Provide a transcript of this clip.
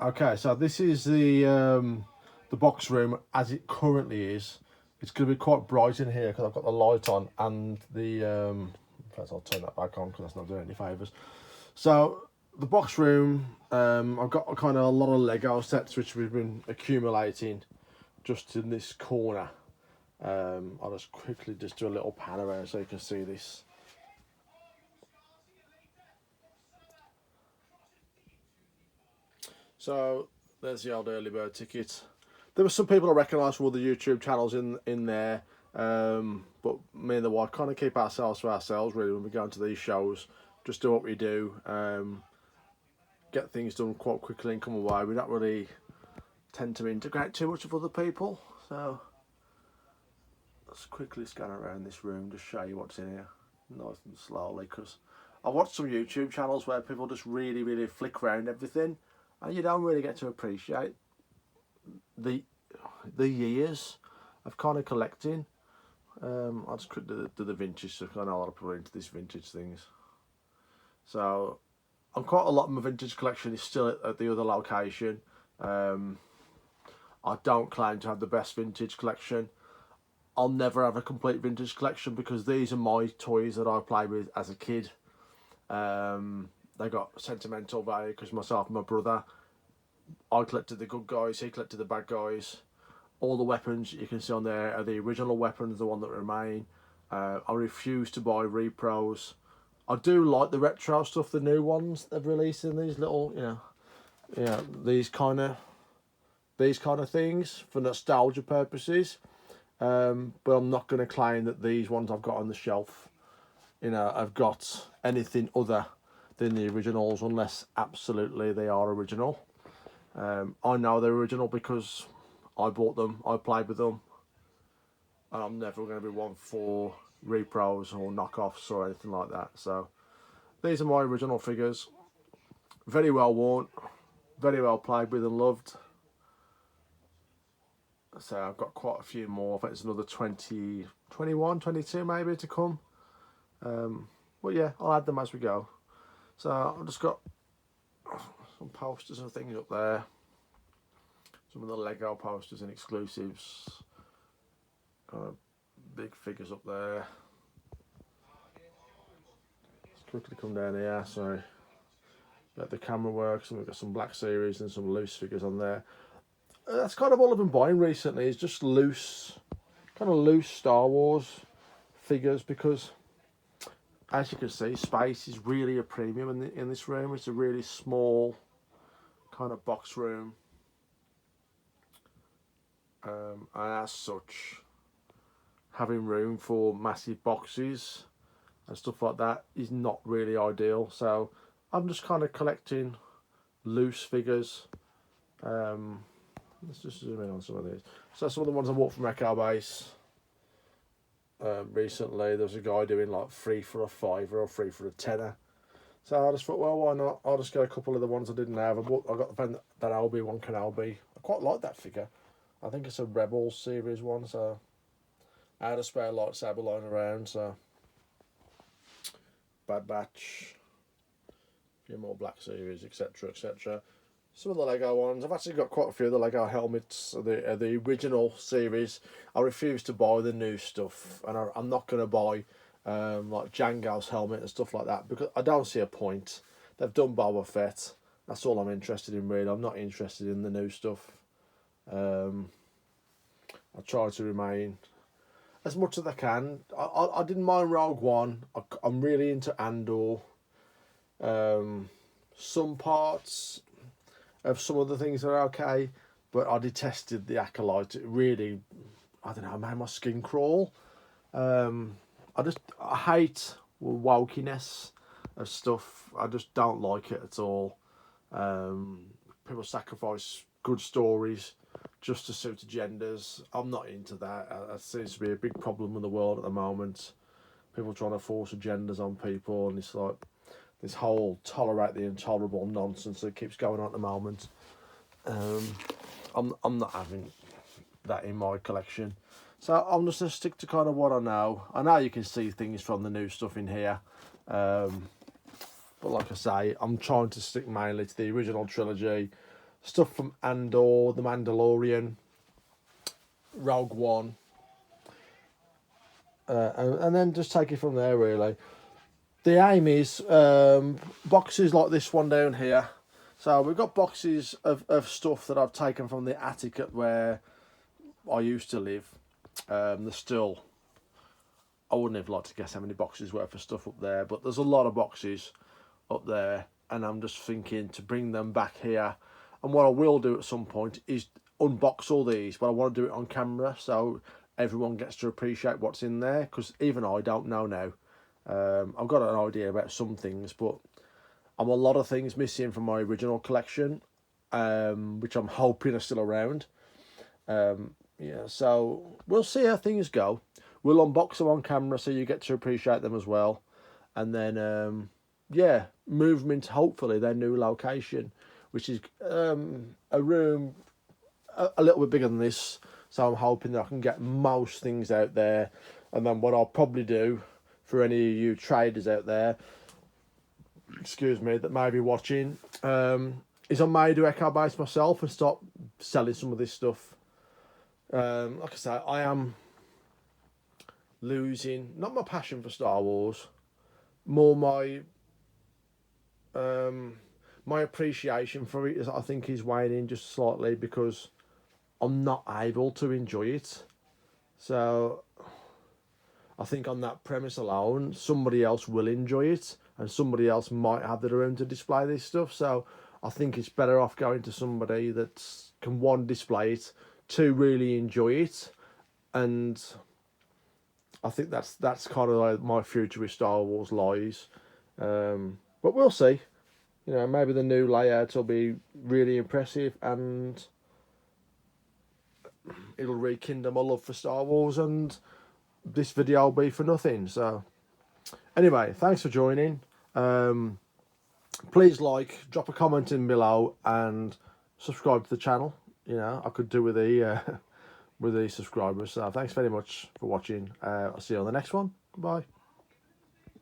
Okay, so this is the box room as it currently is. It's going to be quite bright in here because I've got the light on and the. In fact, I'll turn that back on because that's not doing any favours. So the box room, I've got kind of a lot of Lego sets which we've been accumulating just in this corner. I'll just quickly just do a little pan around so you can see this. So there's the old early bird ticket. There were some people I recognise from other YouTube channels in there, but me and the wife kind of keep ourselves to ourselves really when we go into these shows. Just do what we do, get things done quite quickly and come away. We don't really tend to integrate too much with other people, so let's quickly scan around this room, just show you what's in here, nice and slowly, because I watched some YouTube channels where people just really flick around everything, and you don't really get to appreciate the years of kind of collecting. I'll just do the vintage stuff. I know a lot of people are into these vintage things. So I'm quite a lot of my vintage collection is still at the other location. I don't claim to have the best vintage collection. I'll never have a complete vintage collection because these are my toys that I played with as a kid. They got sentimental value because myself and my brother, I collected the good guys, he collected the bad guys. All the weapons you can see on there are the original weapons, the one that remain. I refuse to buy repros. I do like the retro stuff, the new ones they've released in these little, these kind of things for nostalgia purposes. But I'm not going to claim that these ones I've got on the shelf, I've got anything other than the originals unless absolutely they are original. I know they're original because I bought them, I played with them, and I'm never going to be one for repros or knockoffs or anything like that. So these are my original figures, very well worn, very well played with and loved. So I've got quite a few more. I think it's another 20, 21, 22 maybe to come. But yeah, I'll add them as we go. So I've just got some posters and things up there. Some of the Lego posters and exclusives. Big figures up there. Let's quickly come down here. Sorry. Let the camera works, and we've got some Black Series and some loose figures on there. That's kind of all I've been buying recently, is just loose Star Wars figures, because as you can see, space is really a premium in this room. It's a really small kind of box room, and as such, having room for massive boxes and stuff like that is not really ideal. So I'm just kind of collecting loose figures. Let's just zoom in on some of these. So that's some of the ones I bought from Echo Base. Recently, there was a guy doing like 3 for a £5 or 3 for a £10. So I just thought, well, why not? I'll just get a couple of the ones I didn't have. I got that Obi-Wan Kenobi. I quite like that figure. I think it's a Rebels series one, so I had a spare lightsaber lying around, so Bad Batch, a few more Black Series, etc, etc. Some of the Lego ones. I've actually got quite a few of the Lego helmets, the original series. I refuse to buy the new stuff, and I'm not going to buy like Django's helmet and stuff like that, because I don't see a point. They've done Boba Fett. That's all I'm interested in, really. I'm not interested in the new stuff. I try to remain as much as I can. I didn't mind Rogue One. I'm really into Andor. Some parts of some of the things are okay, but I detested the Acolyte. It really, I don't know, made my skin crawl. I hate wokiness of stuff. I just don't like it at all. People sacrifice good stories just to suit agendas. I'm not into that. That seems to be a big problem in the world at the moment. People trying to force agendas on people, and it's like this whole tolerate the intolerable nonsense that keeps going on at the moment. I'm not having that in my collection. So I'm just going to stick to kind of what I know. I know you can see things from the new stuff in here. But like I say, I'm trying to stick mainly to the original trilogy. stuff from Andor, The Mandalorian, Rogue One, and then just take it from there, really. The aim is boxes like this one down here. So we've got boxes of stuff that I've taken from the attic at where I used to live. There's still, I wouldn't have liked to guess how many boxes worth of stuff up there, but there's a lot of boxes up there, and I'm just thinking to bring them back here. And what I will do at some point is unbox all these, but I want to do it on camera so everyone gets to appreciate what's in there, because even I don't know now. I've got an idea about some things, but I'm a lot of things missing from my original collection, which I'm hoping are still around. Yeah, so we'll see how things go. We'll unbox them on camera so you get to appreciate them as well. And then, yeah, move them into hopefully their new location, which is a room a little bit bigger than this. So I'm hoping that I can get most things out there. And then what I'll probably do for any of you traders out there, excuse me, that may be watching, is I may do Echo Base myself and start selling some of this stuff. Like I say, I am losing, not my passion for Star Wars, more my my appreciation for it is, I think, is waning just slightly because I'm not able to enjoy it. So I think on that premise alone, somebody else will enjoy it, and somebody else might have the room to display this stuff. So I think it's better off going to somebody that can, one, display it, two, really enjoy it. And I think that's kind of like my future with Star Wars lies. But we'll see. You know, maybe the new layouts will be really impressive, and it'll rekindle my love for Star Wars, and this video will be for nothing. So anyway, thanks for joining. Please drop a comment in below, and subscribe to the channel. You know, I could do with the with the subscribers. So thanks very much for watching. I'll see you on the next one. Goodbye.